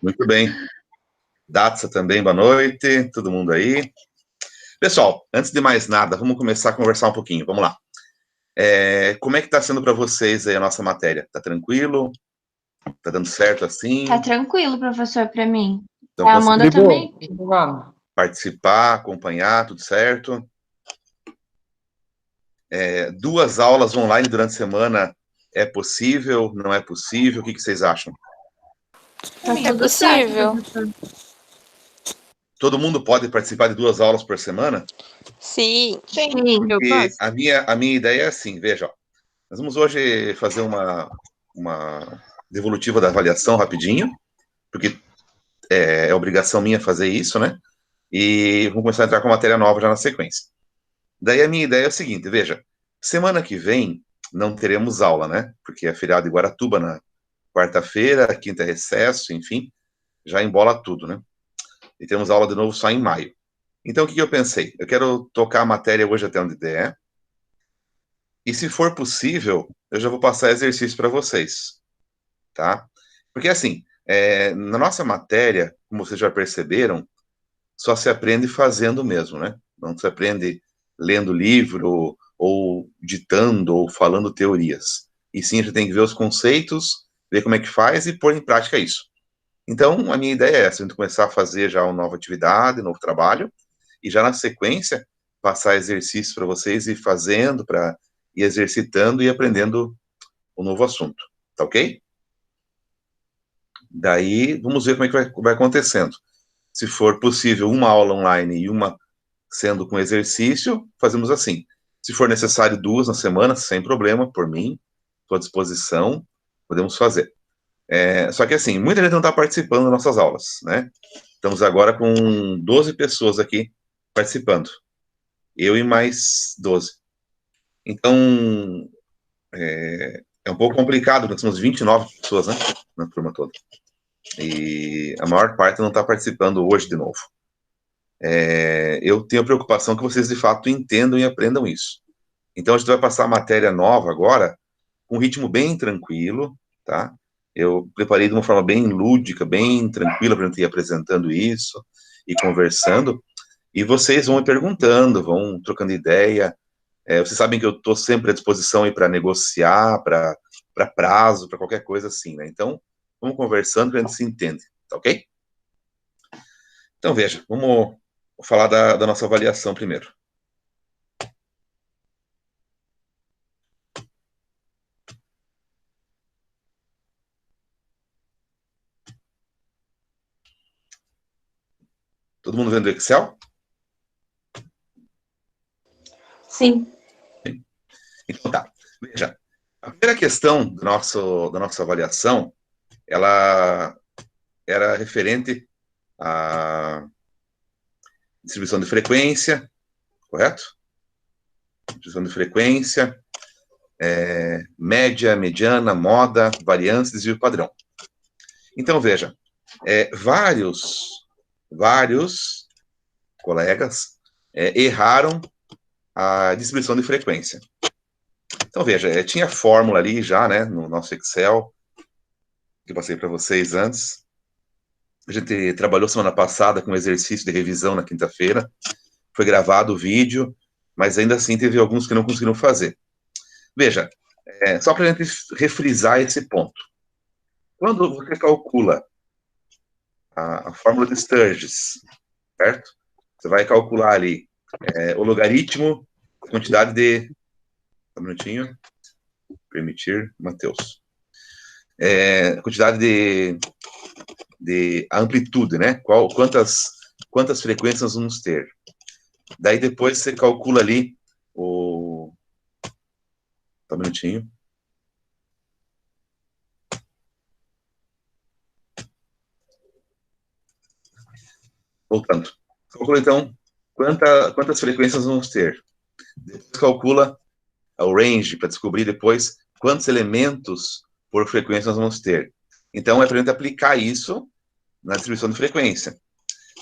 Muito bem. Datsa também, boa noite, todo mundo aí. Pessoal, antes de mais nada, vamos começar a conversar um pouquinho, vamos lá. Como é que está sendo para vocês aí a nossa matéria? Tá tranquilo? Tá dando certo assim? Tá tranquilo, professor, para mim. Então, A Amanda também. Participar, acompanhar, tudo certo? 2 aulas online durante a semana é possível? Não é possível? O que vocês acham? É possível. Todo mundo pode participar de 2 aulas por semana? Sim. Eu posso. A minha ideia é assim, veja, ó, nós vamos hoje fazer uma devolutiva da avaliação rapidinho, porque é obrigação minha fazer isso, né? E vamos começar a entrar com matéria nova já na sequência. Daí a minha ideia é o seguinte, veja, semana que vem não teremos aula, né? Porque é feriado em Guaratuba na quarta-feira, quinta é recesso, enfim, já embola tudo, né? E temos aula de novo só em maio. Então, o que eu pensei? Eu quero tocar a matéria hoje até onde der, e se for possível, eu já vou passar exercício para vocês, tá? Porque, assim, na nossa matéria, como vocês já perceberam, só se aprende fazendo mesmo, né? Não se aprende lendo livro, ou ditando, ou falando teorias. E sim, a gente tem que ver os conceitos, ver como é que faz e pôr em prática isso. Então, a minha ideia é essa, a gente começar a fazer já uma nova atividade, um novo trabalho, e já na sequência, passar exercícios para vocês ir fazendo, para ir exercitando e aprendendo um novo assunto, tá ok? Daí, vamos ver como é que vai acontecendo. Se for possível, uma aula online e uma sendo com exercício, fazemos assim. Se for necessário 2 na semana, sem problema, por mim, estou à disposição, podemos fazer. Só que assim, muita gente não está participando das nossas aulas, né? Estamos agora com 12 pessoas aqui participando. Eu e mais 12. Então, é um pouco complicado, nós somos 29 pessoas, né? Na turma toda. E a maior parte não está participando hoje de novo. Eu tenho a preocupação que vocês, de fato, entendam e aprendam isso. Então, a gente vai passar a matéria nova agora, com um ritmo bem tranquilo, tá? Eu preparei de uma forma bem lúdica, bem tranquila, para a gente ir apresentando isso e conversando. E vocês vão me perguntando, vão trocando ideia. Vocês sabem que eu estou sempre à disposição para negociar, para prazo, para qualquer coisa assim, né? Então, vamos conversando que a gente se entende, tá ok? Então, veja, vamos falar da nossa avaliação primeiro. Todo mundo vendo o Excel? Sim. Então tá. Veja, a primeira questão da nossa avaliação, ela era referente à distribuição de frequência, correto? Distribuição de frequência, média, mediana, moda, variância, desvio padrão. Então, veja, vários colegas erraram a distribuição de frequência. Então, veja, tinha fórmula ali já, né, no nosso Excel, que eu passei para vocês antes. A gente trabalhou semana passada com um exercício de revisão na quinta-feira, foi gravado o vídeo, mas ainda assim teve alguns que não conseguiram fazer. Veja, só para a gente refrisar esse ponto. Quando você calcula a fórmula de Sturges, certo? Você vai calcular ali o logaritmo, a quantidade de... Um minutinho. Permitir, Matheus. Quantidade de amplitude, né? Quantas frequências vamos ter. Daí depois você calcula ali o... Só um minutinho. Voltando. Calcula, então, quantas frequências vamos ter. Depois calcula o range, para descobrir depois quantos elementos por frequência nós vamos ter. Então, é para a gente aplicar isso na distribuição de frequência.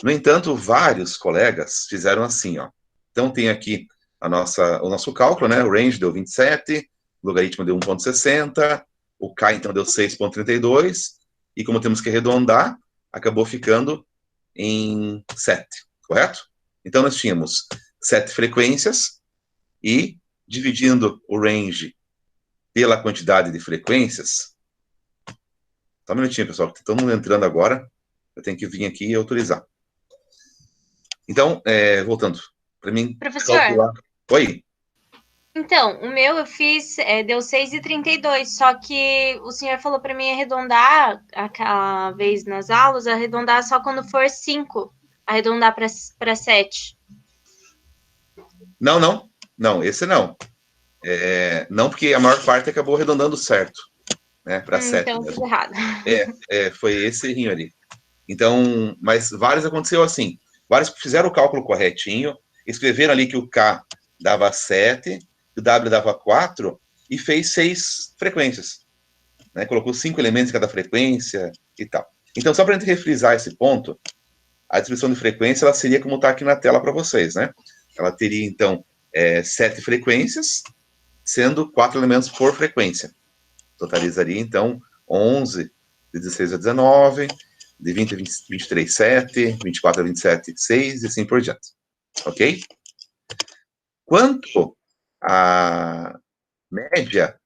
No entanto, vários colegas fizeram assim, ó. Então, tem aqui o nosso cálculo, né? O range deu 27, o logaritmo deu 1,60, o K, então, deu 6,32, e como temos que arredondar, acabou ficando em 7, correto? Então, nós tínhamos 7 frequências e, dividindo o range pela quantidade de frequências... Só um minutinho, pessoal, que está todo mundo entrando agora. Eu tenho que vir aqui e autorizar. Então, voltando, para mim... Professor. Calcular... Oi. Então, o meu eu fiz, deu 6,32, só que o senhor falou para mim arredondar, aquela vez nas aulas, arredondar só quando for 5, arredondar para 7. Não, esse não. Não, porque a maior parte acabou arredondando certo, né, para 7. Então, eu fiz errado. Foi esse rinho ali. Então, mas vários aconteceu assim. Vários fizeram o cálculo corretinho, escreveram ali que o K dava 7, que o W dava 4, e fez 6 frequências. Né? Colocou 5 elementos em cada frequência e tal. Então, só para a gente refrisar esse ponto, a distribuição de frequência ela seria como está aqui na tela para vocês, né? Ela teria, então, 7 frequências, sendo 4 elementos por frequência. Totalizaria, então, 11, de 16 a 19, de 20 a 23, 7, 24 a 27, 6, e assim por diante. Ok? Quanto à média,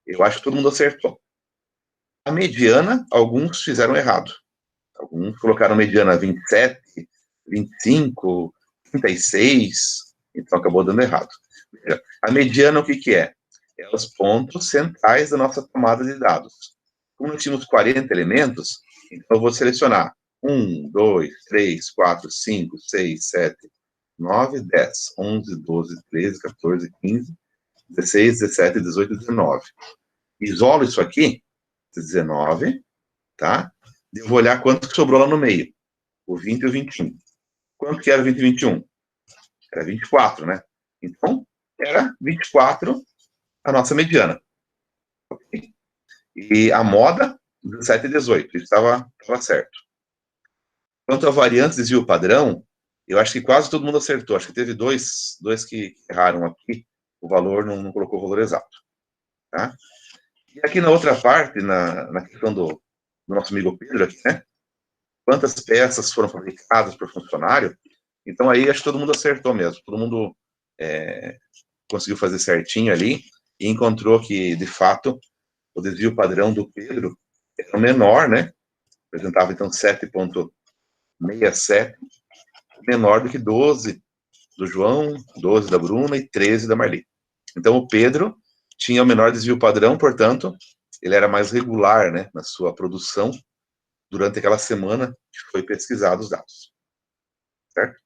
eu acho que todo mundo acertou. A mediana, alguns fizeram errado. Alguns colocaram mediana 27, 25, 36, então acabou dando errado. A mediana, o que é? É os pontos centrais da nossa tomada de dados. Como nós tínhamos 40 elementos, então eu vou selecionar 1, 2, 3, 4, 5, 6, 7, 9, 10, 11, 12, 13, 14, 15, 16, 17, 18, 19. Isolo isso aqui, 19, tá? Eu vou olhar quanto que sobrou lá no meio. O 20 e o 21. Quanto que era o 20 e 21? Era 24, né? Então, era 24 a nossa mediana. Okay? E a moda, 17 e 18. Isso estava certo. Quanto a variantes desvio padrão, eu acho que quase todo mundo acertou. Acho que teve dois que erraram aqui. O valor não colocou o valor exato. Tá? E aqui na outra parte, na questão do nosso amigo Pedro aqui, né? Quantas peças foram fabricadas por funcionário? Então aí acho que todo mundo acertou mesmo. Todo mundo conseguiu fazer certinho ali e encontrou que, de fato, o desvio padrão do Pedro era menor, né? Apresentava, então, 7,67, menor do que 12 do João, 12 da Bruna e 13 da Marli. Então, o Pedro tinha o menor desvio padrão, portanto, ele era mais regular, né, na sua produção durante aquela semana que foi pesquisado os dados. Certo?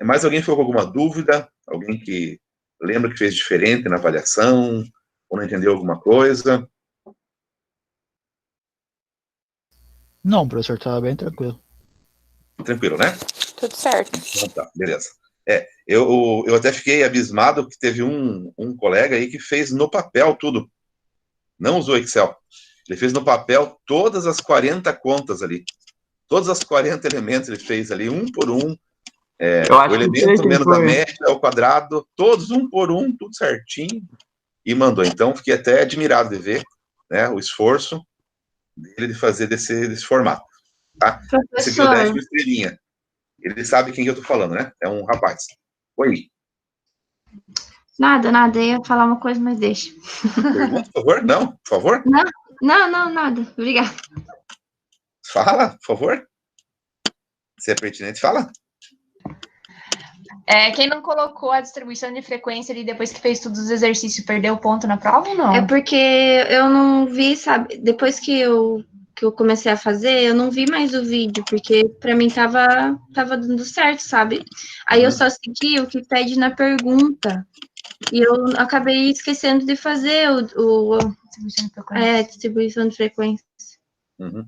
Mais alguém ficou com alguma dúvida? Alguém que lembra que fez diferente na avaliação? Ou não entendeu alguma coisa? Não, professor, estava bem tranquilo. Tranquilo, né? Tudo certo. Então tá, beleza. Eu até fiquei abismado que teve um colega aí que fez no papel tudo. Não usou Excel. Ele fez no papel todas as 40 contas ali. Todos os 40 elementos ele fez ali, um por um. O elemento menos a média, o quadrado, todos um por um, tudo certinho. E mandou. Então, fiquei até admirado de ver, né, o esforço dele de fazer desse formato. Tá? Esse aqui é o 10 com estrelinha. Ele sabe quem eu tô falando, né? É um rapaz. Oi. Nada. Eu ia falar uma coisa, mas deixa. Pergunta, por favor? Não, por favor? Não, nada. Obrigada. Fala, por favor. Se é pertinente, fala. Quem não colocou a distribuição de frequência ali depois que fez todos os exercícios perdeu o ponto na prova ou não? É porque eu não vi, sabe? Depois que eu comecei a fazer, eu não vi mais o vídeo, porque pra mim tava dando certo, sabe? Aí eu só segui o que pede na pergunta. E eu acabei esquecendo de fazer Distribuição de frequência. Distribuição de frequência. Uhum.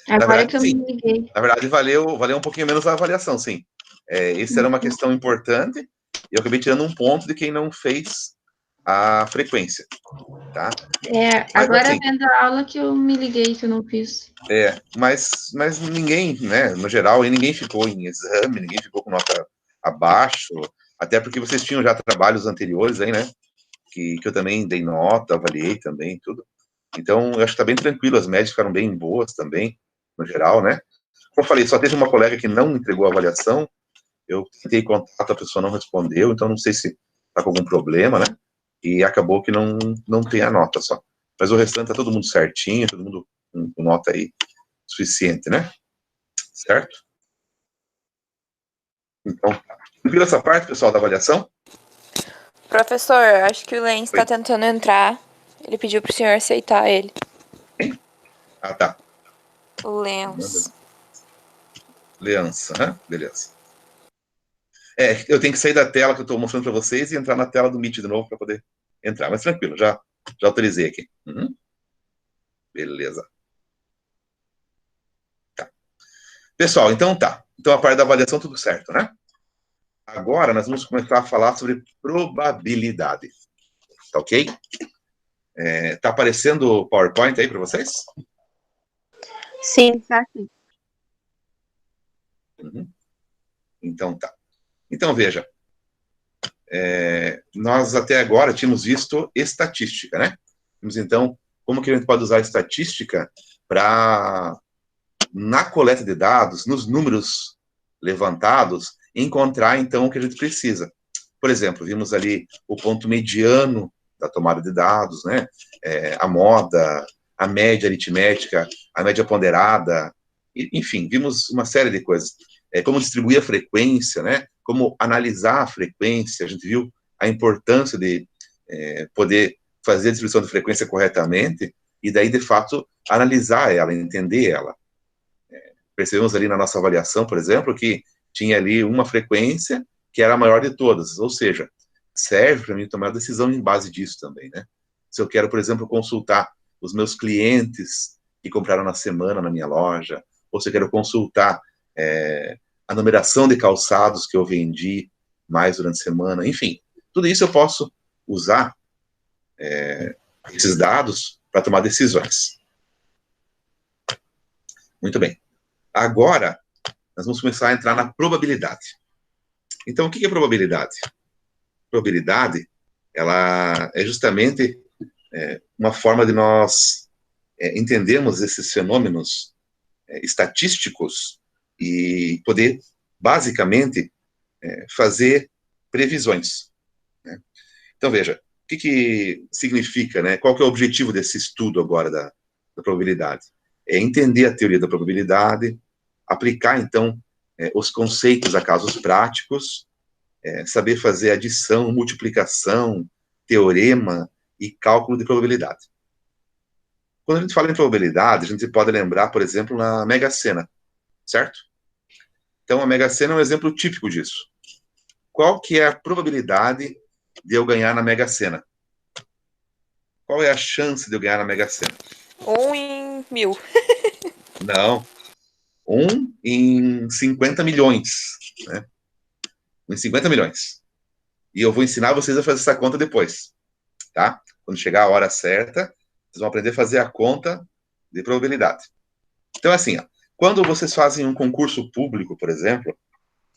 Agora verdade, que eu sim. me liguei. Na verdade, valeu um pouquinho menos a avaliação, sim. Isso era uma questão importante, e eu acabei tirando um ponto de quem não fez a frequência, tá? Agora assim, vendo a aula que eu me liguei, que eu não fiz. Mas ninguém, né, no geral, ninguém ficou em exame, ninguém ficou com nota abaixo, até porque vocês tinham já trabalhos anteriores aí, né, que eu também dei nota, avaliei também, tudo. Então, eu acho que tá bem tranquilo, as médias ficaram bem boas também, no geral, né? Como eu falei, só teve uma colega que não entregou a avaliação, eu tentei contato, a pessoa não respondeu, então não sei se está com algum problema, né? E acabou que não tem a nota só. Mas o restante tá todo mundo certinho, todo mundo com nota aí suficiente, né? Certo? Então, tranquilo essa parte, pessoal, da avaliação? Professor, acho que o Lenz está tentando entrar. Ele pediu para o senhor aceitar ele. Quem? Ah, tá. O Lenz. Leança, né? Beleza. Eu tenho que sair da tela que eu estou mostrando para vocês e entrar na tela do Meet de novo para poder entrar. Mas tranquilo, já autorizei aqui. Beleza. Tá. Pessoal, então tá. Então a parte da avaliação tudo certo, né? Agora nós vamos começar a falar sobre probabilidade. Tá ok? Tá aparecendo o PowerPoint aí para vocês? Sim, tá sim. Então tá. Então veja, nós até agora tínhamos visto estatística, né? Então, como que a gente pode usar a estatística para, na coleta de dados, nos números levantados, encontrar, então, o que a gente precisa. Por exemplo, vimos ali o ponto mediano da tomada de dados, né? A moda, a média aritmética, a média ponderada, enfim, vimos uma série de coisas. Como distribuir a frequência, né? Como analisar a frequência, a gente viu a importância de poder fazer a distribuição de frequência corretamente e daí, de fato, analisar ela, entender ela. Percebemos ali na nossa avaliação, por exemplo, que tinha ali uma frequência que era a maior de todas, ou seja, serve para mim tomar decisão em base disso também, né? Se eu quero, por exemplo, consultar os meus clientes que compraram na semana na minha loja, ou se eu quero consultar a numeração de calçados que eu vendi mais durante a semana, enfim, tudo isso eu posso usar esses dados para tomar decisões. Muito bem. Agora, nós vamos começar a entrar na probabilidade. Então, o que é probabilidade? Probabilidade, ela é justamente uma forma de nós entendermos esses fenômenos estatísticos e poder, basicamente, fazer previsões. Né? Então, veja, o que significa, né? Qual que é o objetivo desse estudo agora da probabilidade? É entender a teoria da probabilidade, aplicar, então, os conceitos a casos práticos, saber fazer adição, multiplicação, teorema e cálculo de probabilidade. Quando a gente fala em probabilidade, a gente pode lembrar, por exemplo, na Mega Sena, certo? Então, a Mega Sena é um exemplo típico disso. Qual que é a probabilidade de eu ganhar na Mega Sena? Qual é a chance de eu ganhar na Mega Sena? 1 em 1000. Não. 1 em 50 milhões. Né? 1 em 50 milhões. E eu vou ensinar vocês a fazer essa conta depois. Tá? Quando chegar a hora certa, vocês vão aprender a fazer a conta de probabilidade. Então, assim, quando vocês fazem um concurso público, por exemplo,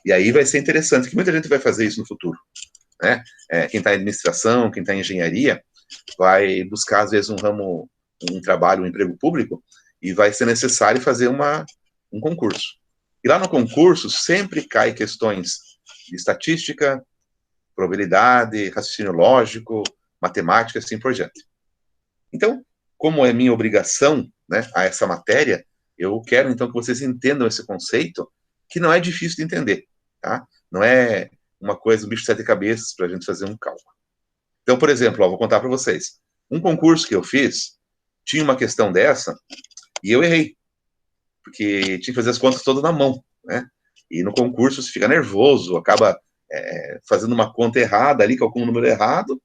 e aí vai ser interessante, que muita gente vai fazer isso no futuro. Né? Quem está em administração, quem está em engenharia, vai buscar, às vezes, um trabalho, um emprego público, e vai ser necessário fazer um concurso. E lá no concurso, sempre cai questões de estatística, probabilidade, raciocínio lógico, matemática, assim por diante. Então, como é minha obrigação, né, a essa matéria, eu quero, então, que vocês entendam esse conceito, que não é difícil de entender, tá? Não é uma coisa, um bicho de 7 cabeças para a gente fazer um cálculo. Então, por exemplo, vou contar para vocês. Um concurso que eu fiz, tinha uma questão dessa, e eu errei, porque tinha que fazer as contas todas na mão, né? E no concurso você fica nervoso, acaba fazendo uma conta errada ali, calcula um número errado,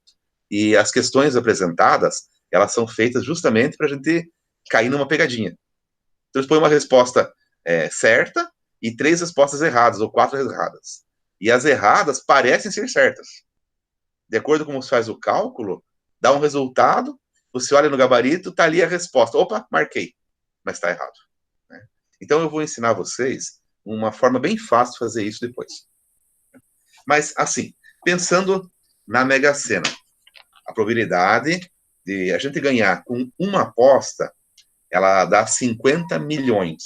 e as questões apresentadas, elas são feitas justamente para a gente cair numa pegadinha. Então, eles põem uma resposta certa e 3 respostas erradas, ou 4 erradas. E as erradas parecem ser certas. De acordo com como você faz o cálculo, dá um resultado, você olha no gabarito, está ali a resposta. Opa, marquei, mas está errado. Né? Então, eu vou ensinar vocês uma forma bem fácil de fazer isso depois. Mas, assim, pensando na Mega Sena, a probabilidade de a gente ganhar com uma aposta ela dá 50 milhões.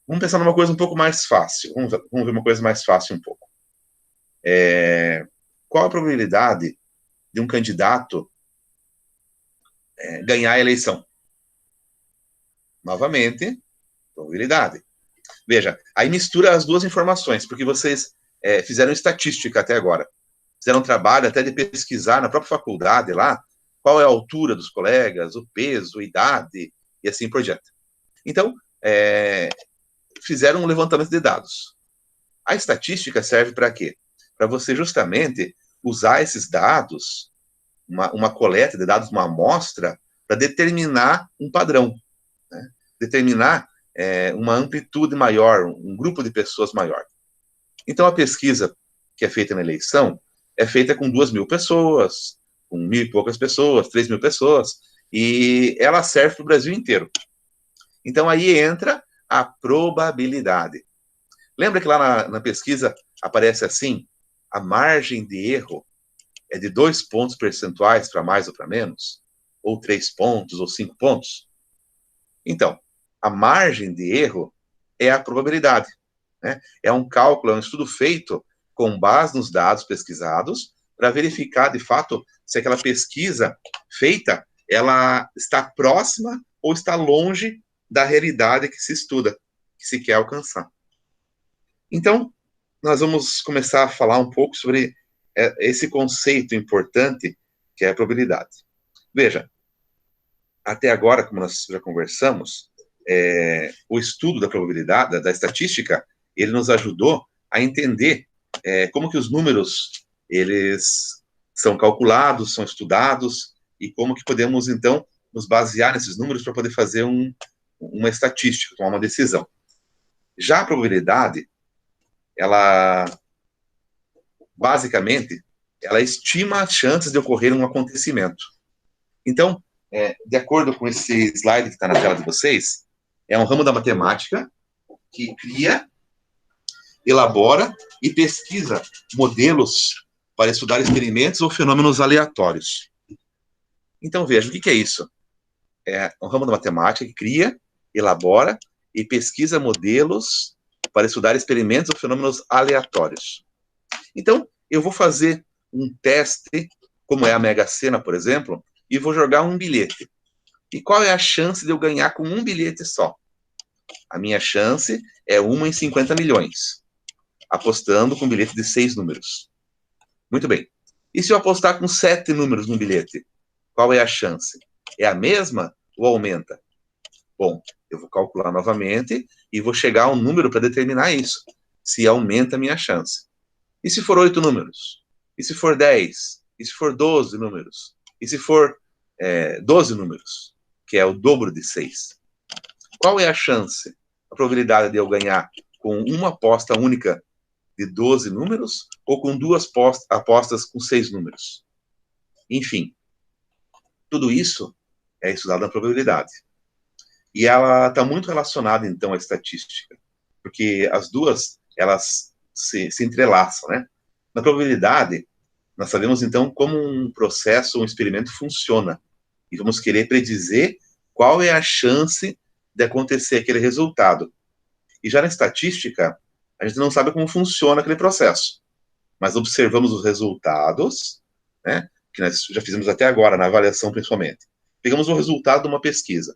Vamos pensar numa coisa um pouco mais fácil. Vamos ver uma coisa mais fácil um pouco. Qual a probabilidade de um candidato ganhar a eleição? Novamente, probabilidade. Veja, aí mistura as duas informações, porque vocês fizeram estatística até agora. Fizeram um trabalho até de pesquisar na própria faculdade lá, qual é a altura dos colegas, o peso, a idade, e assim por diante. Então, fizeram um levantamento de dados. A estatística serve para quê? Para você justamente usar esses dados, uma coleta de dados, uma amostra, para determinar um padrão, né? Determinar uma amplitude maior, um grupo de pessoas maior. Então, a pesquisa que é feita na eleição é feita com 2.000 pessoas, com 1.000 e poucas pessoas, 3.000 pessoas, e ela serve para o Brasil inteiro. Então, aí entra a probabilidade. Lembra que lá na pesquisa aparece assim, a margem de erro é de 2 pontos percentuais para mais ou para menos? Ou 3 pontos, ou 5 pontos? Então, a margem de erro é a probabilidade, né? É um cálculo, é um estudo feito com base nos dados pesquisados para verificar, de fato, se aquela pesquisa feita, ela está próxima ou está longe da realidade que se estuda, que se quer alcançar. Então, nós vamos começar a falar um pouco sobre esse conceito importante que é a probabilidade. Veja, até agora, como nós já conversamos, o estudo da probabilidade, da estatística, ele nos ajudou a entender como que os números, eles são calculados, são estudados, e como que podemos, então, nos basear nesses números para poder fazer uma estatística, tomar uma decisão. Já a probabilidade, ela, basicamente, ela estima as chances de ocorrer um acontecimento. Então, de acordo com esse slide que está na tela de vocês, é um ramo da matemática que cria, elabora e pesquisa modelos para estudar experimentos ou fenômenos aleatórios. Então, veja, o que é isso? É um ramo da matemática que cria, elabora e pesquisa modelos para estudar experimentos ou fenômenos aleatórios. Então, eu vou fazer um teste, como é a Mega Sena, por exemplo, e vou jogar um bilhete. E qual é a chance de eu ganhar com um bilhete só? A minha chance é 1 em 50 milhões, apostando com um bilhete de 6 números. Muito bem. E se eu apostar com 7 números num bilhete? Qual é a chance? É a mesma ou aumenta? Bom, eu vou calcular novamente e vou chegar a um número para determinar isso, se aumenta a minha chance. E se for 8 números? E se for 10? E se for 12 números? E se for 12 números, que é o dobro de 6? Qual é a chance, a probabilidade de eu ganhar com uma aposta única de 12 números ou com 2 apostas com 6 números? Enfim, tudo isso é estudado na probabilidade. E ela está muito relacionada, então, à estatística, porque as duas, elas se entrelaçam, né? Na probabilidade, nós sabemos, então, como um processo, um experimento funciona. E vamos querer predizer qual é a chance de acontecer aquele resultado. E já na estatística, a gente não sabe como funciona aquele processo. Mas observamos os resultados, né, que nós já fizemos até agora, na avaliação principalmente. Pegamos o resultado de uma pesquisa.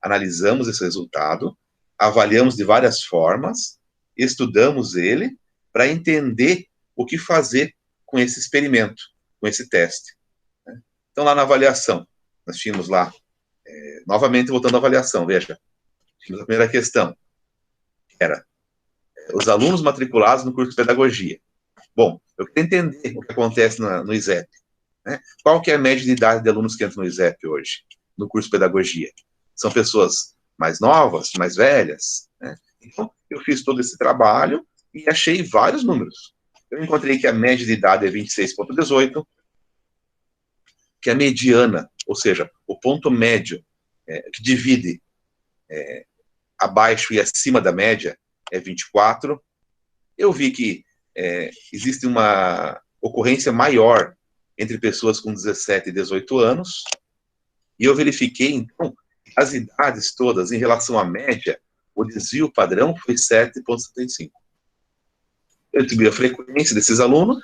Analisamos esse resultado, avaliamos de várias formas, estudamos ele para entender o que fazer com esse experimento, com esse teste. Né? Então, lá na avaliação, nós tínhamos lá, novamente voltando à avaliação, veja, tínhamos a primeira questão, era os alunos matriculados no curso de pedagogia. Bom, eu queria entender o que acontece no ISEP. Né? Qual que é a média de idade de alunos que entram no ISEP hoje, no curso de pedagogia? São pessoas mais novas, mais velhas? Né? Então, eu fiz todo esse trabalho e achei vários números. Eu encontrei que a média de idade é 26,18, que a mediana, ou seja, o ponto médio que divide abaixo e acima da média é 24. Eu vi que existe uma ocorrência maior entre pessoas com 17 e 18 anos, E eu verifiquei, então, as idades todas, em relação à média, o desvio padrão foi 7,75. Eu tive a frequência desses alunos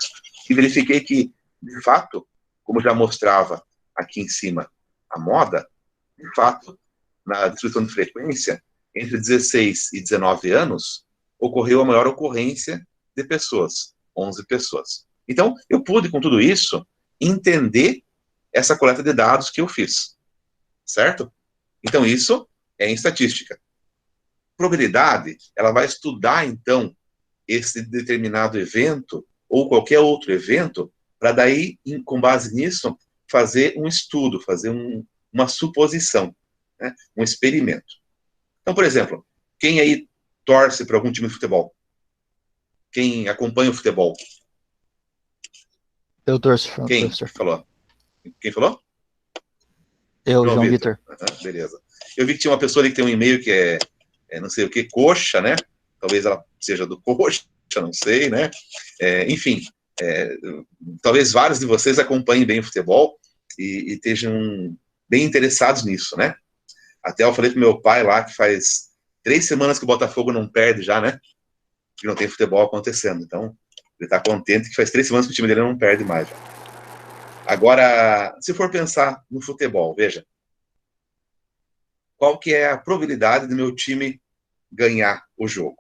e verifiquei que, de fato, como já mostrava aqui em cima a moda, de fato, na distribuição de frequência, entre 16 e 19 anos, ocorreu a maior ocorrência de pessoas, 11 pessoas. Então, eu pude, com tudo isso, entender essa coleta de dados que eu fiz, certo? Então, isso é em estatística. Probabilidade, ela vai estudar, então, esse determinado evento, ou qualquer outro evento, para daí, com base nisso, fazer um estudo, fazer uma suposição, né? Um experimento. Então, por exemplo, quem aí torce para algum time de futebol? Quem acompanha o futebol? Eu torço, Quem professor. falou? Quem falou? Eu, João Vitor. Beleza. Eu vi que tinha uma pessoa ali que tem um e-mail que é não sei o que, coxa, né? Talvez ela seja do coxa, não sei, né? Enfim, talvez vários de vocês acompanhem bem o futebol e estejam bem interessados nisso, né? Até eu falei pro meu pai lá que faz 3 semanas que o Botafogo não perde já, né? Que não tem futebol acontecendo. Então, ele tá contente que faz 3 semanas que o time dele não perde mais. Agora, se for pensar no futebol, veja, qual que é a probabilidade do meu time ganhar o jogo?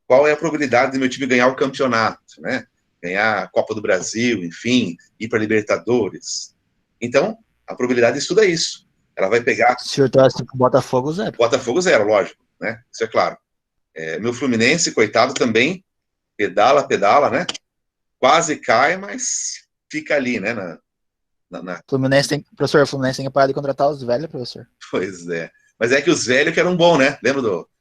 Qual é a probabilidade do meu time ganhar o campeonato, né? Ganhar a Copa do Brasil, enfim, ir para Libertadores. Então, a probabilidade estuda isso. Ela vai pegar... Se eu torce pro Botafogo, 0. Botafogo 0, lógico, né? Isso é claro. Meu Fluminense, coitado, também pedala, né? Quase cai, mas fica ali, né? Professor, o Fluminense tem que parar de contratar os velhos, professor. Pois é. Mas é que os velhos que eram bons, né?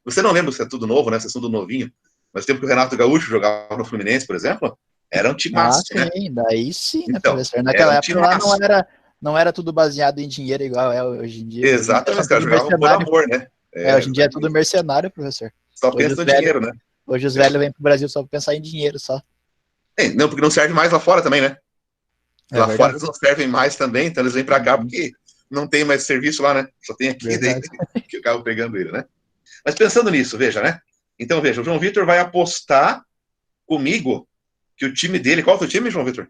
Você não lembra se é tudo novo, né? Vocês são do novinho. Mas o tempo que o Renato Gaúcho jogava no Fluminense, por exemplo, era um timaço, né? Sim, daí sim, né, então, professor? Naquela época lá não era tudo baseado em dinheiro igual é hoje em dia. Exatamente, os caras jogavam por amor, né? Hoje em dia é tudo mercenário, professor. Só pensa no dinheiro, né? Hoje os velhos vêm pro Brasil só pra pensar em dinheiro, só. Não, porque não serve mais lá fora também, né? Lá fora eles não servem mais também, então eles vêm pra cá porque não tem mais serviço lá, né? Só tem aqui daí que acaba pegando ele, né? Mas pensando nisso, veja, né? Então, veja, o João Vitor vai apostar comigo que o time dele... Qual é o teu time, João Vitor?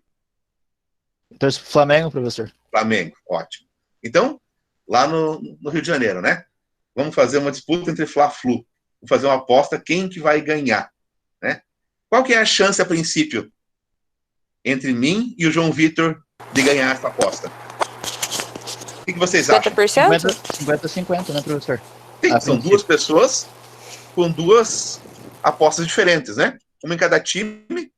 Eu torço pro Flamengo, professor. Flamengo, ótimo. Então, lá no Rio de Janeiro, né? Vamos fazer uma disputa entre Fla-Flu. Vamos fazer uma aposta quem que vai ganhar, né? Qual que é a chance, a princípio, entre mim e o João Vitor de ganhar essa aposta? O que vocês acham? 50%? 50-50, né, professor? Sim, são duas pessoas com duas apostas diferentes, né? Uma em cada time.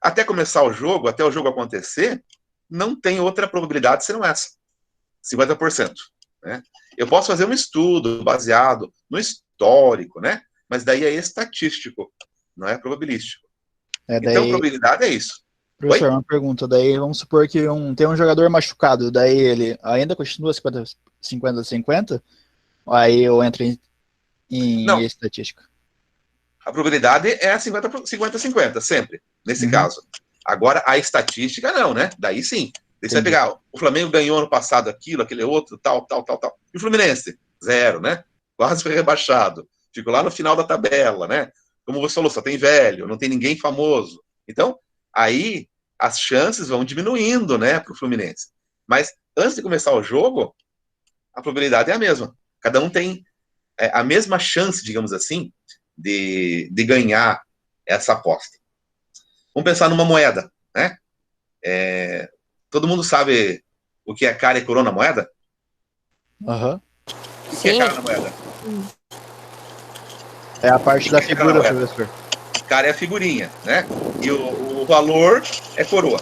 Até começar o jogo, até o jogo acontecer, não tem outra probabilidade senão essa. 50%. Né? Eu posso fazer um estudo baseado no histórico, né? Mas daí é estatístico, não é probabilístico. Então, probabilidade é isso. Professor, uma pergunta. Daí vamos supor que tem um jogador machucado, daí ele ainda continua 50-50? Aí eu entro em estatística. A probabilidade é 50-50, sempre, nesse caso. Agora, a estatística não, né? Daí sim. Daí você vai pegar, o Flamengo ganhou ano passado aquilo, aquele outro, tal. E o Fluminense? 0, né? Quase foi rebaixado. Ficou lá no final da tabela, né? Como você falou, só tem velho, não tem ninguém famoso. Então, aí as chances vão diminuindo, né, para o Fluminense. Mas antes de começar o jogo, a probabilidade é a mesma. Cada um tem a mesma chance, digamos assim, de ganhar essa aposta. Vamos pensar numa moeda, né? Todo mundo sabe o que é cara e coroa na moeda? Aham. O que é cara na moeda? É a parte da figura, professor. Cara é a figurinha, né? E o valor é coroa.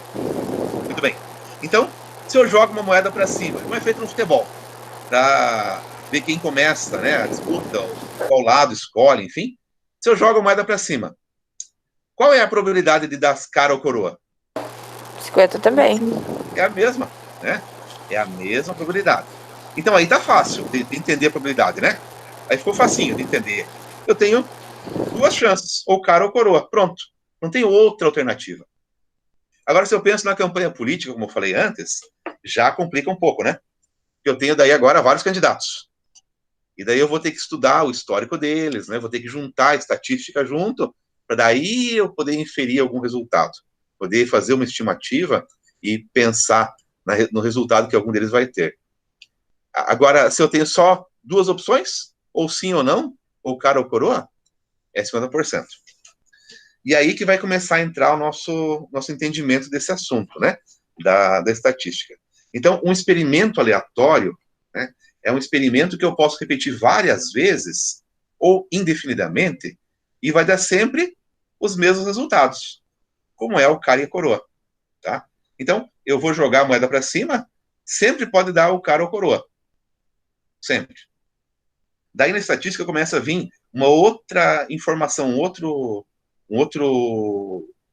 Muito bem. Então, se eu jogo uma moeda para cima, como é feito no futebol, para ver quem começa, né? A disputa, qual lado escolhe, enfim. Se eu jogo a moeda para cima, qual é a probabilidade de dar cara ou coroa? 50 também. É a mesma, né? É a mesma probabilidade. Então aí tá fácil de entender a probabilidade, né? Aí ficou facinho de entender. Eu tenho 2 chances, ou cara ou coroa. Pronto. Não tem outra alternativa. Agora, se eu penso na campanha política, como eu falei antes, já complica um pouco, né? que eu tenho daí agora vários candidatos. E daí eu vou ter que estudar o histórico deles, né? Vou ter que juntar a estatística junto, para daí eu poder inferir algum resultado. Poder fazer uma estimativa e pensar no resultado que algum deles vai ter. Agora, se eu tenho só 2 opções, ou sim ou não, ou cara ou coroa, é 50%. E aí que vai começar a entrar o nosso entendimento desse assunto, né? Da estatística. Então, um experimento aleatório, né, é um experimento que eu posso repetir várias vezes, ou indefinidamente, e vai dar sempre os mesmos resultados, como é o cara e a coroa, tá? Então, eu vou jogar a moeda para cima, sempre pode dar o cara ou coroa. Sempre. Daí na estatística começa a vir uma outra informação,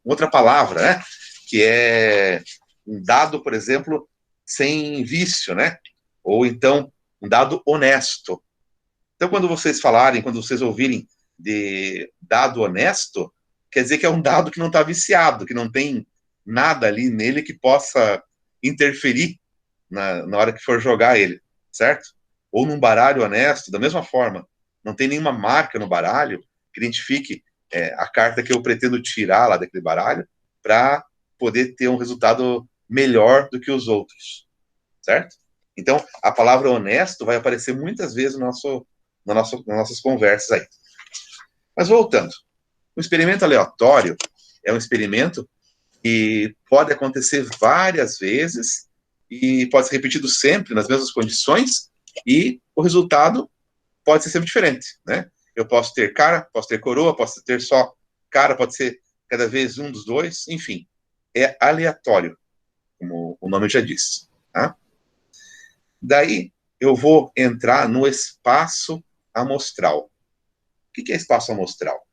outra palavra, né? Que é um dado, por exemplo, sem vício, né? Ou então, um dado honesto. Então, quando vocês falarem, quando vocês ouvirem de dado honesto, quer dizer que é um dado que não está viciado, que não tem nada ali nele que possa interferir na hora que for jogar ele, certo? Ou num baralho honesto, da mesma forma. Não tem nenhuma marca no baralho que identifique a carta que eu pretendo tirar lá daquele baralho para poder ter um resultado melhor do que os outros, certo? Então, a palavra honesto vai aparecer muitas vezes nas nossas conversas aí. Mas voltando, um experimento aleatório é um experimento que pode acontecer várias vezes e pode ser repetido sempre nas mesmas condições e o resultado pode ser sempre diferente, né? Eu posso ter cara, posso ter coroa, posso ter só cara, pode ser cada vez um dos dois, enfim. É aleatório, como o nome já diz, tá? Daí, eu vou entrar no espaço amostral. O que é espaço amostral?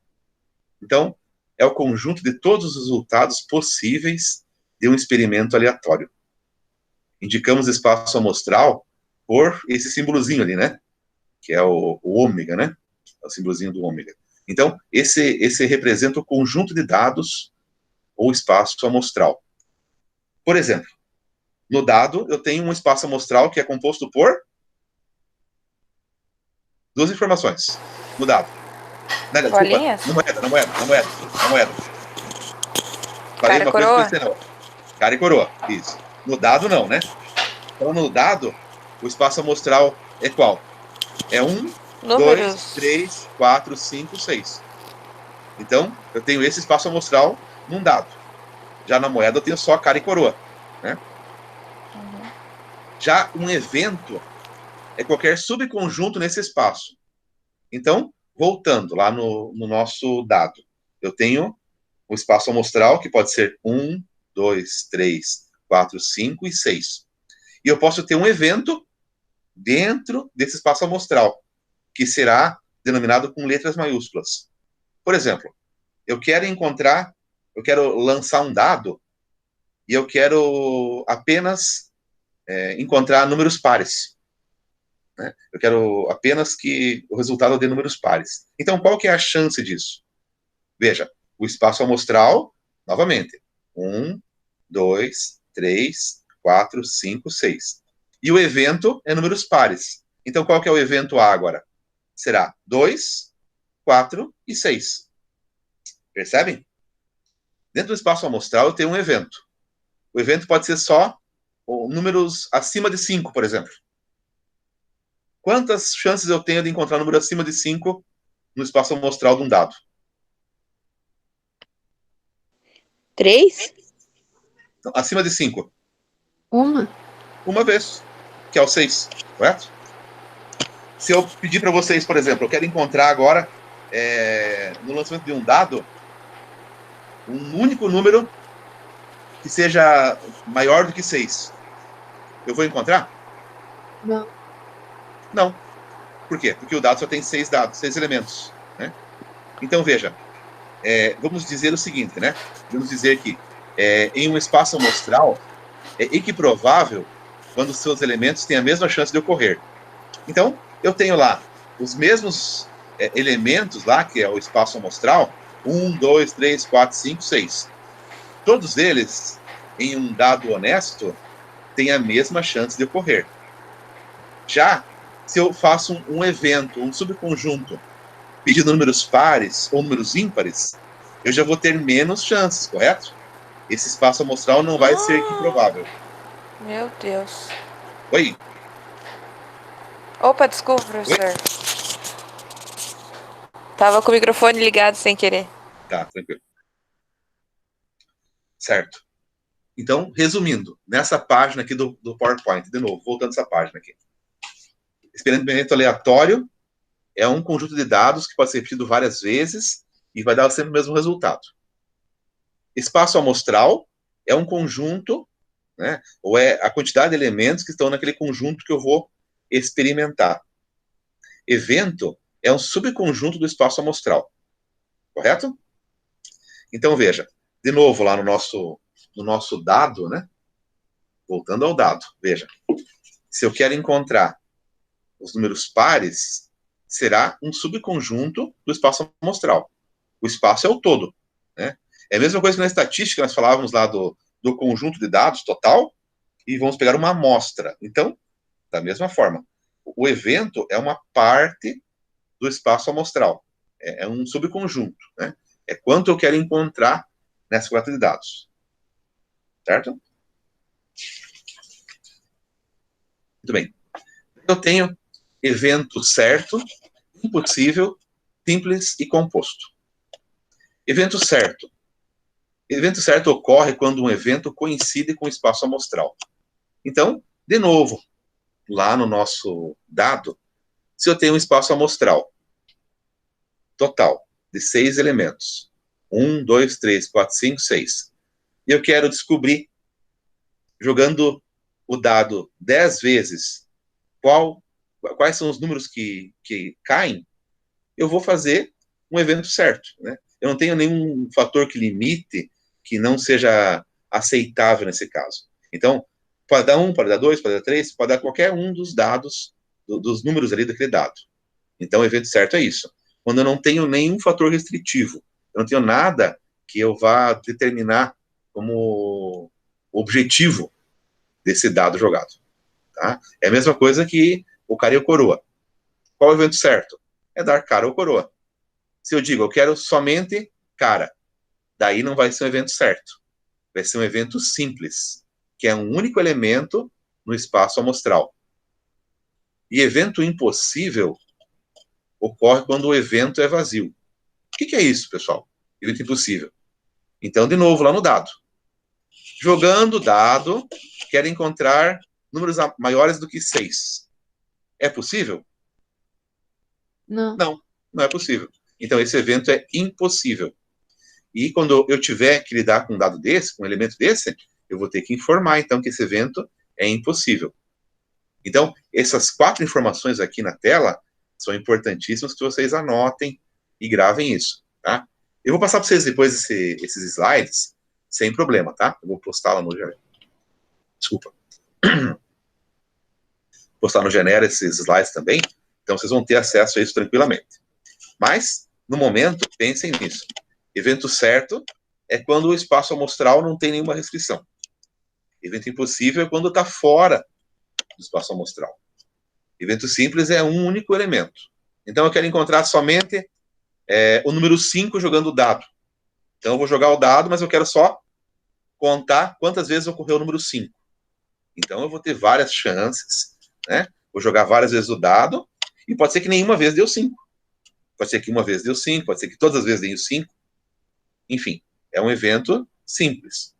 Então, é o conjunto de todos os resultados possíveis de um experimento aleatório. Indicamos espaço amostral por esse símbolozinho ali, né? Que é o ômega, né? É o símbolozinho do ômega. Então, esse representa o conjunto de dados ou espaço amostral. Por exemplo, no dado, eu tenho um espaço amostral que é composto por 2 informações no dado. Não, desculpa, Bolinhas? na moeda. Falei Cara, uma coisa coroa? que você não. Cara e coroa, isso. No dado, não, né? Então, no dado, o espaço amostral é qual? É 1, Números. 2, 3, 4, 5, 6. Então, eu tenho esse espaço amostral num dado. Já na moeda, eu tenho só cara e coroa, né? Já um evento é qualquer subconjunto nesse espaço. Então, voltando lá no nosso dado, eu tenho o espaço amostral, que pode ser 1, 2, 3, 4, 5 e 6. E eu posso ter um evento dentro desse espaço amostral, que será denominado com letras maiúsculas. Por exemplo, eu quero lançar um dado e eu quero apenas encontrar números pares. Né? Eu quero apenas que o resultado dê números pares. Então, qual que é a chance disso? Veja, o espaço amostral, novamente, 1, 2, 3, 4, 5, 6. E o evento é números pares. Então, qual que é o evento A agora? Será 2, 4 e 6. Percebem? Dentro do espaço amostral, eu tenho um evento. O evento pode ser só números acima de 5, por exemplo. Quantas chances eu tenho de encontrar um número acima de 5 no espaço amostral de um dado? 3? Então, acima de 5. Uma vez, que é o 6, correto? Se eu pedir para vocês, por exemplo, eu quero encontrar agora, no lançamento de um dado, um único número que seja maior do que 6. Eu vou encontrar? Não. Não. Por quê? Porque o dado só tem 6 dados, 6 elementos. Né? Então, veja, vamos dizer o seguinte, né? Vamos dizer que em um espaço amostral é equiprovável quando os seus elementos têm a mesma chance de ocorrer. Então, eu tenho lá os mesmos elementos lá, que é o espaço amostral, 1, 2, 3, 4, 5, 6. Todos eles, em um dado honesto, têm a mesma chance de ocorrer. Já se eu faço um evento, um subconjunto, pedindo números pares ou números ímpares, eu já vou ter menos chances, correto? Esse espaço amostral não vai ser improvável. Meu Deus. Oi? Opa, desculpa, professor. Tava com o microfone ligado sem querer. Tá, tranquilo. Certo. Então, resumindo, nessa página aqui do PowerPoint, de novo, voltando essa página aqui. Experimento aleatório é um conjunto de dados que pode ser repetido várias vezes e vai dar sempre o mesmo resultado. Espaço amostral é um conjunto, né, ou é a quantidade de elementos que estão naquele conjunto que eu vou experimentar. Evento é um subconjunto do espaço amostral. Correto? Então, veja, de novo lá no nosso dado, né? Voltando ao dado, veja. Se eu quero encontrar os números pares, será um subconjunto do espaço amostral. O espaço é o todo, né? É a mesma coisa que na estatística, nós falávamos lá do conjunto de dados total, e vamos pegar uma amostra. Então, da mesma forma, o evento é uma parte do espaço amostral. É um subconjunto, né? É quanto eu quero encontrar nessa coleta de dados. Certo? Muito bem. Eu tenho evento certo, impossível, simples e composto. Evento certo. Evento certo ocorre quando um evento coincide com o espaço amostral. Então, de novo, lá no nosso dado, se eu tenho um espaço amostral total de 6 elementos, 1, 2, 3, 4, 5, 6, e eu quero descobrir, jogando o dado 10 vezes, quais são os números que caem, eu vou fazer um evento certo, né? Eu não tenho nenhum fator que limite que não seja aceitável nesse caso. Então, pode dar 1, pode dar 2, pode dar 3, pode dar qualquer um dos dados, dos números ali daquele dado. Então, o evento certo é isso. Quando eu não tenho nenhum fator restritivo, eu não tenho nada que eu vá determinar como objetivo desse dado jogado. Tá? É a mesma coisa que o cara e a coroa. Qual é o evento certo? É dar cara ou coroa. Se eu digo, eu quero somente cara, daí não vai ser um evento certo. Vai ser um evento simples, que é um único elemento no espaço amostral. E evento impossível ocorre quando o evento é vazio. O que é isso, pessoal? Evento impossível. Então, de novo, lá no dado. Jogando o dado, quero encontrar números maiores do que 6. É possível? Não. Não é possível. Então, esse evento é impossível. E quando eu tiver que lidar com um dado desse, com um elemento desse, eu vou ter que informar, então, que esse evento é impossível. Então, essas 4 informações aqui na tela são importantíssimas que vocês anotem e gravem isso, tá? Eu vou passar para vocês depois esses slides, sem problema, tá? Eu vou postar lá no Genera. Desculpa. Postar no Genera esses slides também, então vocês vão ter acesso a isso tranquilamente. Mas, no momento, pensem nisso. Evento certo é quando o espaço amostral não tem nenhuma restrição. Evento impossível é quando está fora do espaço amostral. Evento simples é um único elemento. Então, eu quero encontrar somente o número 5 jogando o dado. Então, eu vou jogar o dado, mas eu quero só contar quantas vezes ocorreu o número 5. Então, eu vou ter várias chances, né? Vou jogar várias vezes o dado, e pode ser que nenhuma vez deu 5. Pode ser que uma vez deu 5, pode ser que todas as vezes deu 5. Enfim, é um evento simples.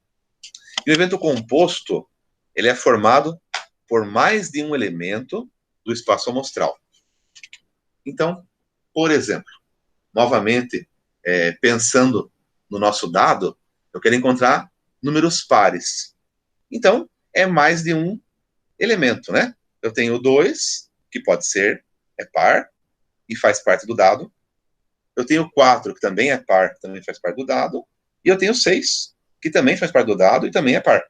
E o evento composto, ele é formado por mais de um elemento do espaço amostral. Então, por exemplo, novamente, pensando no nosso dado, eu quero encontrar números pares. Então, é mais de um elemento, né? Eu tenho 2, que pode ser, é par, e faz parte do dado. Eu tenho 4, que também é par, também faz parte do dado. E eu tenho 6, que também faz parte do dado e também é par.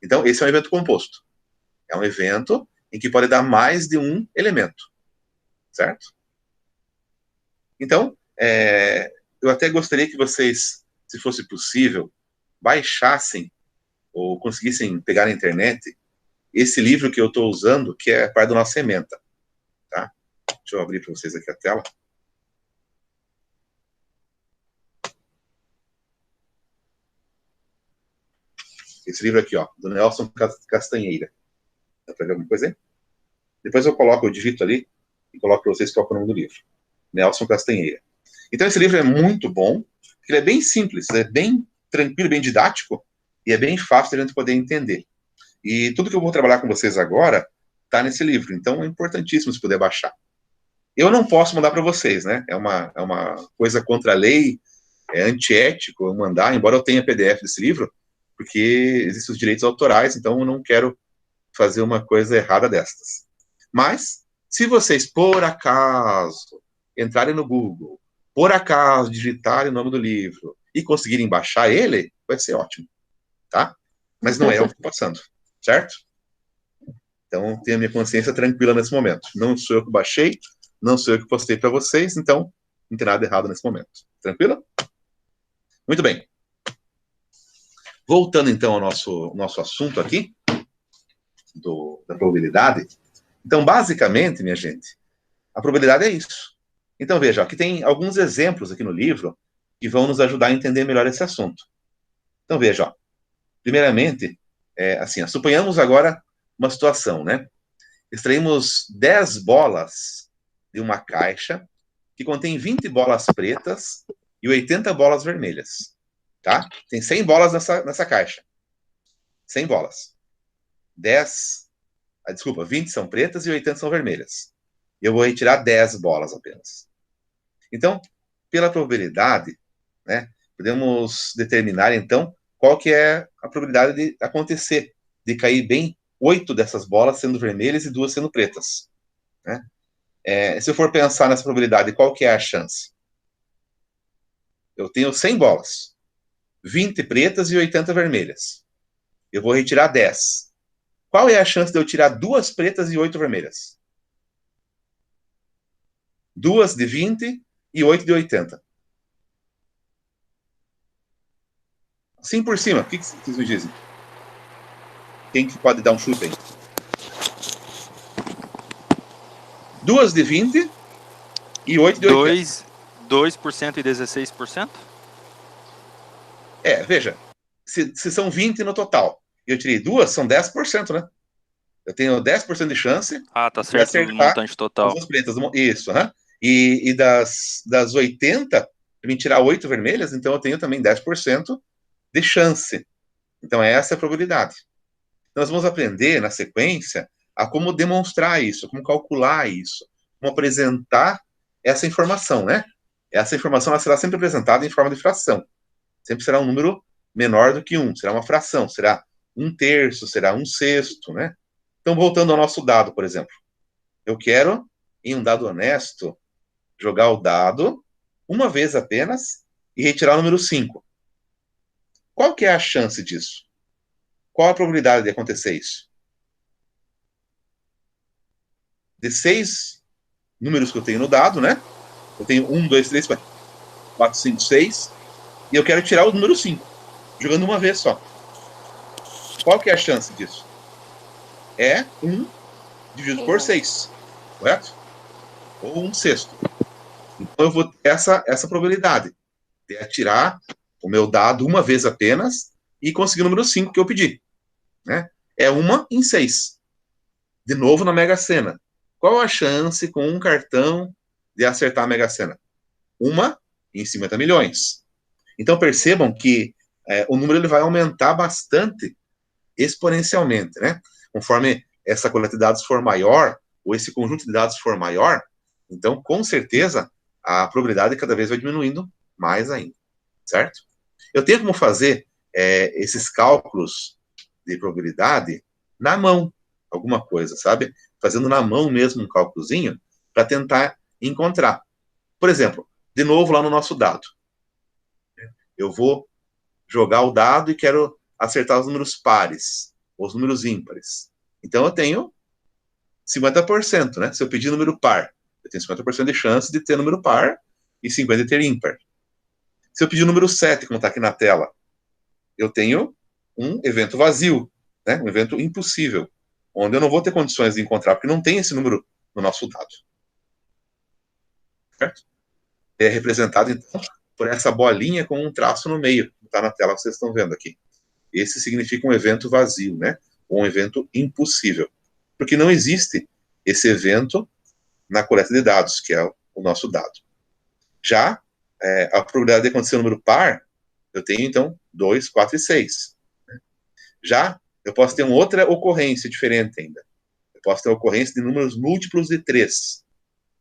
Então, esse é um evento composto. É um evento em que pode dar mais de um elemento. Certo? Então, eu até gostaria que vocês, se fosse possível, baixassem ou conseguissem pegar na internet esse livro que eu estou usando, que é parte da nossa ementa. Tá? Deixa eu abrir para vocês aqui a tela. Esse livro aqui, ó, do Nelson Castanheira. Dá para ver alguma coisa aí? Depois eu digito ali e coloco para vocês qual é o nome do livro. Nelson Castanheira. Então, esse livro é muito bom, ele é bem simples, é bem tranquilo, bem didático, e é bem fácil de a gente poder entender. E tudo que eu vou trabalhar com vocês agora está nesse livro, então é importantíssimo se puder baixar. Eu não posso mandar para vocês, né? É uma coisa contra a lei, é antiético eu mandar, embora eu tenha PDF desse livro, porque existem os direitos autorais, então eu não quero fazer uma coisa errada destas. Mas, se vocês, por acaso, entrarem no Google, por acaso, digitarem o nome do livro e conseguirem baixar ele, vai ser ótimo, tá? Mas não é o que estou passando, certo? Então, tenho a minha consciência tranquila nesse momento. Não sou eu que baixei, não sou eu que postei para vocês, então não tem nada errado nesse momento. Tranquilo? Muito bem. Voltando, então, ao nosso assunto aqui, da probabilidade. Então, basicamente, minha gente, a probabilidade é isso. Então, veja, aqui tem alguns exemplos aqui no livro que vão nos ajudar a entender melhor esse assunto. Então, veja, ó, primeiramente, assim, suponhamos agora uma situação, né? Extraímos 10 bolas de uma caixa que contém 20 bolas pretas e 80 bolas vermelhas, tá? Tem 100 bolas nessa caixa. 100 bolas. 20 são pretas e 80 são vermelhas. Eu vou retirar 10 bolas apenas. Então, pela probabilidade, né, podemos determinar, então, qual que é a probabilidade de acontecer, de cair bem 8 dessas bolas sendo vermelhas e 2 sendo pretas. Né? Se eu for pensar nessa probabilidade, qual que é a chance? Eu tenho 100 bolas, 20 pretas e 80 vermelhas. Eu vou retirar 10. Qual é a chance de eu tirar 2 pretas e 8 vermelhas? 2 de 20 e 8 de 80. Assim por cima, o que vocês me dizem? Quem que pode dar um chute aí? 2 de 20 e 8 de 80. 2% e 16%? Veja, se são 20 no total, e eu tirei 2, são 10%, né? Eu tenho 10% de chance Tá de certo, acertar no montante total. as duas pretas. Isso, E das 80, me tirar 8 vermelhas, então eu tenho também 10% de chance. Então essa é a probabilidade. Nós vamos aprender na sequência a como demonstrar isso, como calcular isso, como apresentar essa informação, né? Essa informação ela será sempre apresentada em forma de fração. Sempre será um número menor do que 1, será uma fração, será 1/3, será 1/6, né? Então, voltando ao nosso dado, por exemplo. Eu quero, em um dado honesto, jogar o dado uma vez apenas e retirar o número 5. Qual que é a chance disso? Qual a probabilidade de acontecer isso? De 6 números que eu tenho no dado, né? Eu tenho 1, 2, 3, 4, 5, 6. E eu quero tirar o número 5. Jogando uma vez só. Qual que é a chance disso? É 1 dividido por 6. Correto? Ou 1/6. Então eu vou ter essa probabilidade de atirar o meu dado uma vez apenas e conseguir o número 5 que eu pedi. Né? É 1 em 6. De novo na Mega Sena. Qual a chance com um cartão de acertar a Mega Sena? 1 em 50 milhões. Então percebam que o número ele vai aumentar bastante exponencialmente, né? Conforme essa coleta de dados for maior, ou esse conjunto de dados for maior, então, com certeza, a probabilidade cada vez vai diminuindo mais ainda, certo? Eu tenho como fazer esses cálculos de probabilidade na mão, alguma coisa, sabe? Fazendo na mão mesmo um cálculozinho para tentar encontrar. Por exemplo, de novo lá no nosso dado. Eu vou jogar o dado e quero acertar os números pares, ou os números ímpares. Então eu tenho 50%, né? Se eu pedir número par, eu tenho 50% de chance de ter número par e 50% de ter ímpar. Se eu pedir o número 7, como está aqui na tela, eu tenho um evento vazio, né? Um evento impossível. onde eu não vou ter condições de encontrar, porque não tem esse número no nosso dado. Certo? É representado, então, por essa bolinha com um traço no meio, que está na tela que vocês estão vendo aqui. Esse significa um evento vazio, né? Ou um evento impossível. Porque não existe esse evento na coleta de dados, que é o nosso dado. Já a probabilidade de acontecer um número par, eu tenho, então, 2, 4 e 6. Já eu posso ter uma outra ocorrência diferente ainda. Eu posso ter a ocorrência de números múltiplos de 3.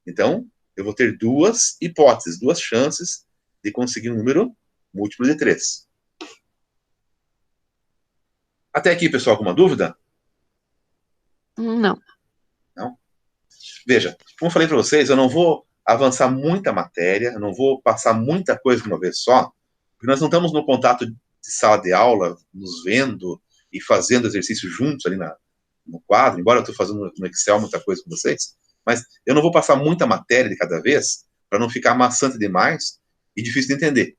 Então, eu vou ter duas hipóteses, duas chances de conseguir um número múltiplo de 3. Até aqui, pessoal, alguma dúvida? Não. Não? Veja, como eu falei para vocês, eu não vou avançar muita matéria, eu não vou passar muita coisa de uma vez só, porque nós não estamos no contato de sala de aula, nos vendo e fazendo exercício juntos ali no quadro, embora eu estou fazendo no Excel muita coisa com vocês, mas eu não vou passar muita matéria de cada vez, para não ficar maçante demais e difícil de entender.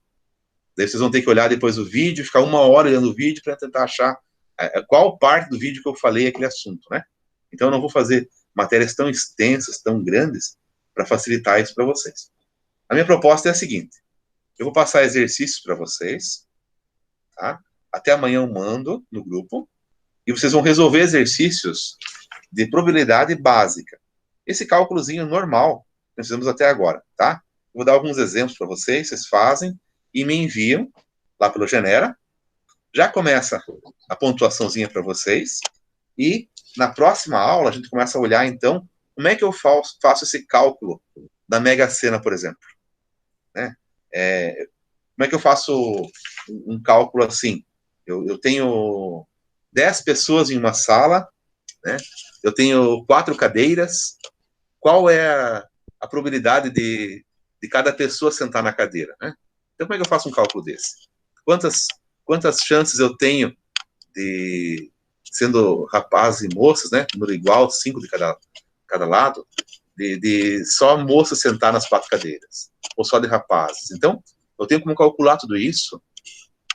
Daí vocês vão ter que olhar depois o vídeo, ficar 1 hora olhando o vídeo para tentar achar qual parte do vídeo que eu falei aquele assunto, né? Então eu não vou fazer matérias tão extensas, tão grandes, para facilitar isso para vocês. A minha proposta é a seguinte: eu vou passar exercícios para vocês, tá? Até amanhã eu mando no grupo, e vocês vão resolver exercícios de probabilidade básica. Esse cálculozinho normal que nós fizemos até agora, tá? Eu vou dar alguns exemplos para vocês, vocês fazem e me enviam lá pelo Genera. Já começa a pontuaçãozinha para vocês, e na próxima aula a gente começa a olhar, então, como é que eu faço esse cálculo da Mega Sena, por exemplo. Né? Como é que eu faço um cálculo assim? Eu tenho 10 pessoas em uma sala, né? Eu tenho 4 cadeiras. Qual é a probabilidade de cada pessoa sentar na cadeira? Né? Então, como é que eu faço um cálculo desse? Quantas chances eu tenho de, sendo rapazes e moças, né, número igual, 5 de cada lado, de só moças sentar nas 4 cadeiras, ou só de rapazes? Então, eu tenho como calcular tudo isso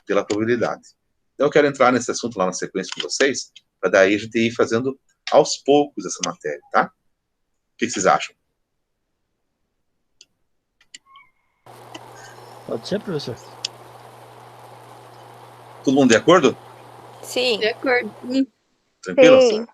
pela probabilidade. Então, eu quero entrar nesse assunto lá na sequência com vocês, para daí a gente ir fazendo aos poucos essa matéria, tá? O que vocês acham? Pode ser, professor? Todo mundo de acordo? Sim. De acordo. Tranquilo? Sim.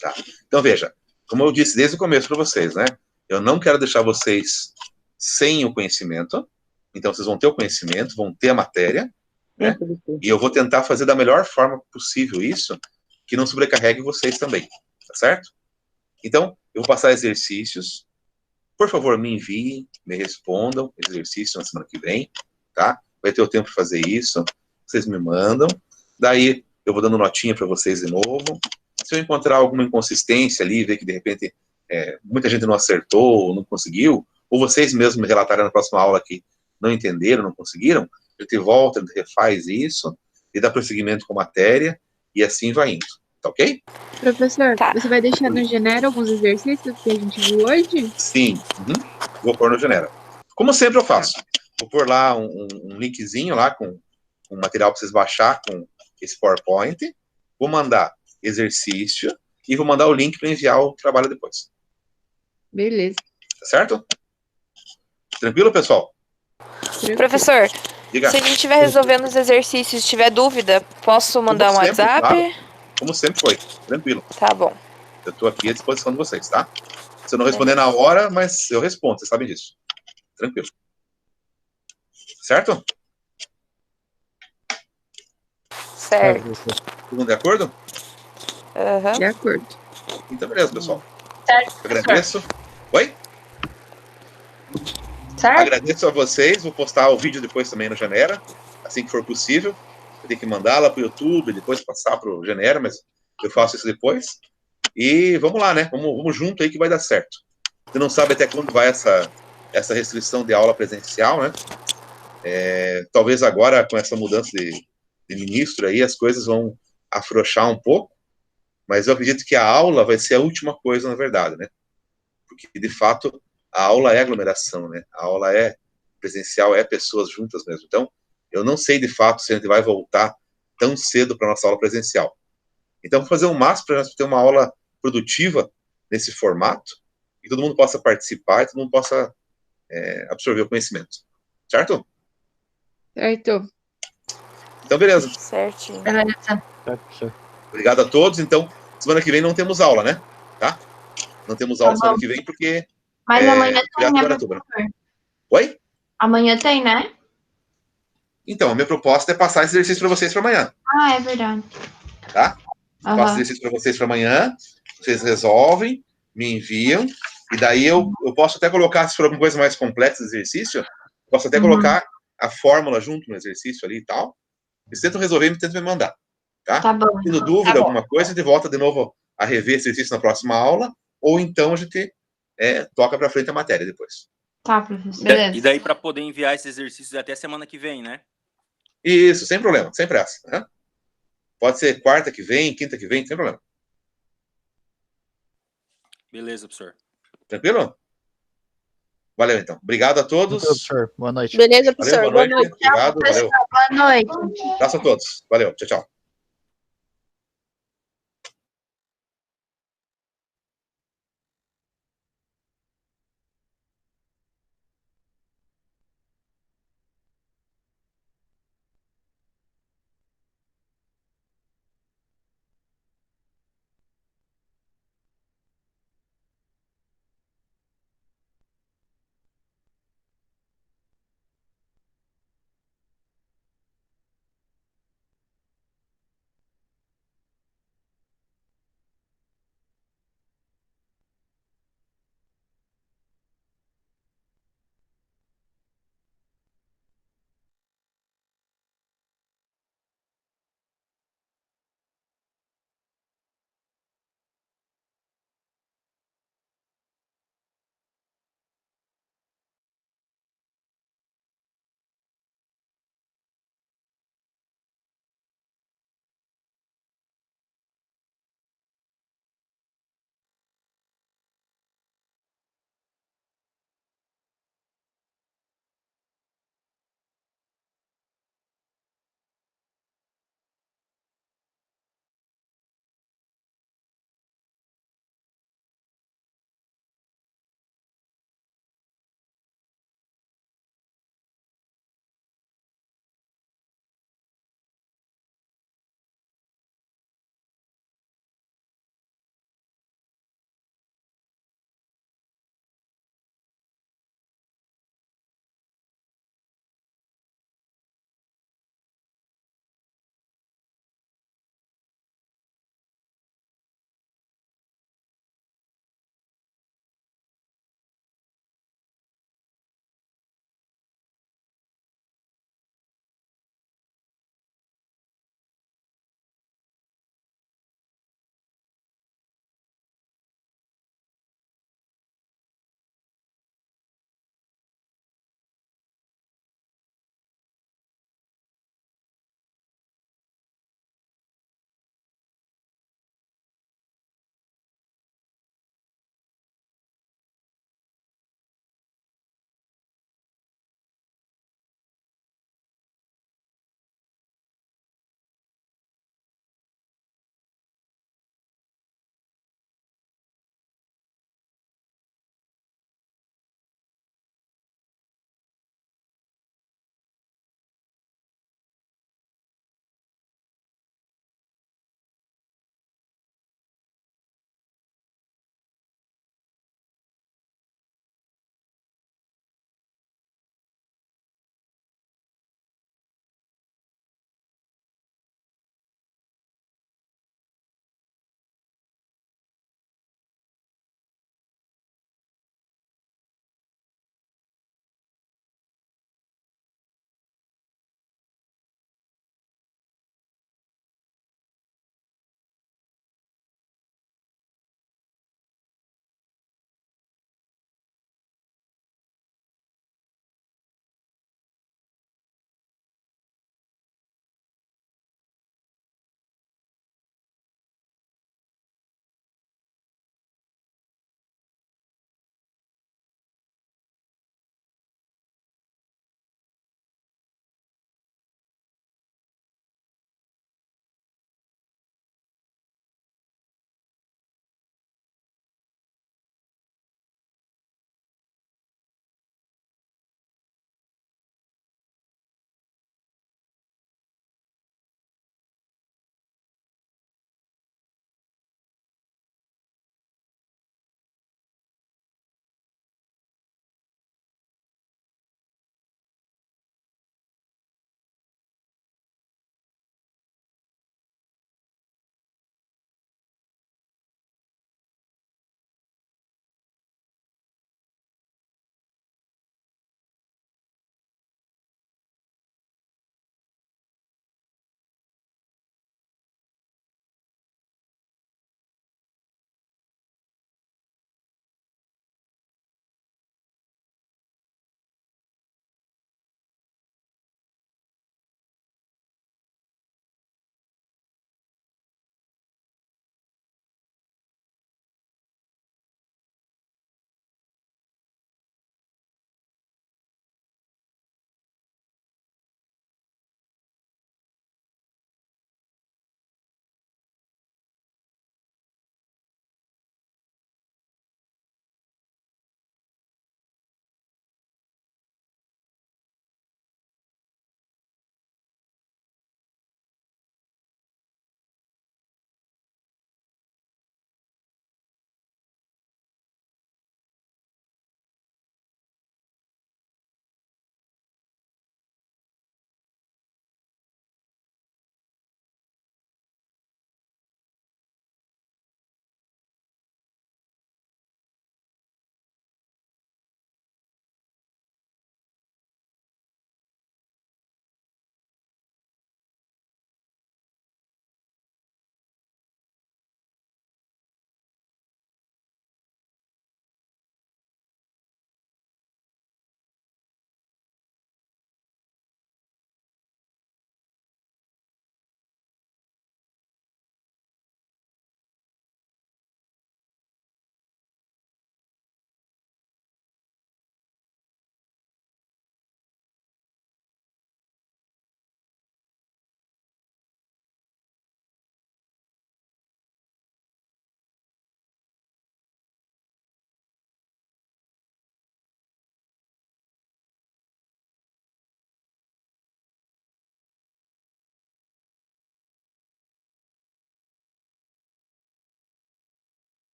Tá. Então, veja, como eu disse desde o começo para vocês, né? Eu não quero deixar vocês sem o conhecimento. Então, vocês vão ter o conhecimento, vão ter a matéria, né? E eu vou tentar fazer da melhor forma possível isso, que não sobrecarregue vocês também, tá certo? Então, eu vou passar exercícios. Por favor, me enviem, me respondam exercício na semana que vem, tá? Vai ter o tempo para fazer isso. Vocês me mandam. Daí, eu vou dando notinha para vocês de novo. Se eu encontrar alguma inconsistência ali, ver que, de repente, muita gente não acertou, ou não conseguiu, ou vocês mesmos me relatarem na próxima aula que não entenderam, não conseguiram, a gente volta, a gente refaz isso, e dá prosseguimento com a matéria, e assim vai indo. Tá ok? Professor, Tá. você vai deixar no Genera alguns exercícios que a gente viu hoje? Sim. Vou pôr no Genera. Como sempre eu faço. Vou pôr lá um linkzinho lá com um material para vocês baixar com esse PowerPoint. Vou mandar exercício e vou mandar o link para enviar o trabalho depois. Beleza. Tá certo? Tranquilo, pessoal? Professor, Diga. se a gente estiver resolvendo os exercícios e tiver dúvida, posso mandar um sempre, WhatsApp? Claro. Como sempre foi. Tranquilo. Tá bom. Eu estou aqui à disposição de vocês, tá? Se eu não responder na hora, mas eu respondo, vocês sabem disso. Tranquilo. Certo? Certo. Todo mundo de acordo? Aham. De acordo. Então, beleza, pessoal. Certo, Eu agradeço. Oi? certo? Agradeço a vocês. Vou postar o vídeo depois também no Genera, assim que for possível. Eu tenho que mandar lá para o YouTube, depois passar para o Genera, mas eu faço isso depois. E vamos lá, né? Vamos junto aí que vai dar certo. Você não sabe até quando vai essa restrição de aula presencial, né? Talvez agora, com essa mudança de ministro aí, as coisas vão afrouxar um pouco, mas eu acredito que a aula vai ser a última coisa, na verdade, né? Porque, de fato, a aula é aglomeração, né? A aula é presencial, é pessoas juntas mesmo. Então, eu não sei, de fato, se a gente vai voltar tão cedo para a nossa aula presencial. Então, fazer o máximo para nós ter uma aula produtiva nesse formato, e todo mundo possa participar, e todo mundo possa absorver o conhecimento. Certo? Certo. Então, beleza. Certinho. Beleza. Certo, professor. Obrigado a todos. Então, semana que vem não temos aula, né? Tá? Não temos aula semana que vem, porque... Mas amanhã tem, né, Guaratuba. professor? Oi? Amanhã tem, né? Então, a minha proposta é passar esse exercício para vocês para amanhã. Ah, é verdade. Tá? Aham. Passo exercício para vocês para amanhã, vocês resolvem, me enviam, e daí eu posso até colocar, se for alguma coisa mais complexa do exercício, posso até colocar a fórmula junto no exercício ali e tal. Vocês tentam resolver e tentam me mandar. Tá bom. Tendo dúvida, Tá bom. alguma coisa, a gente volta de novo a rever esse exercício na próxima aula, ou então a gente toca para frente a matéria depois. Tá, professor. Beleza. E daí para poder enviar esses exercícios até semana que vem, né? Isso, sem problema, sem pressa. Né? Pode ser quarta que vem, quinta que vem, sem problema. Beleza, professor. Tranquilo? Valeu, então. Obrigado a todos. Professor, boa noite. Beleza, Valeu, professor? boa noite. Obrigado, valeu. Boa noite. Abraço a todos. Valeu, tchau, tchau.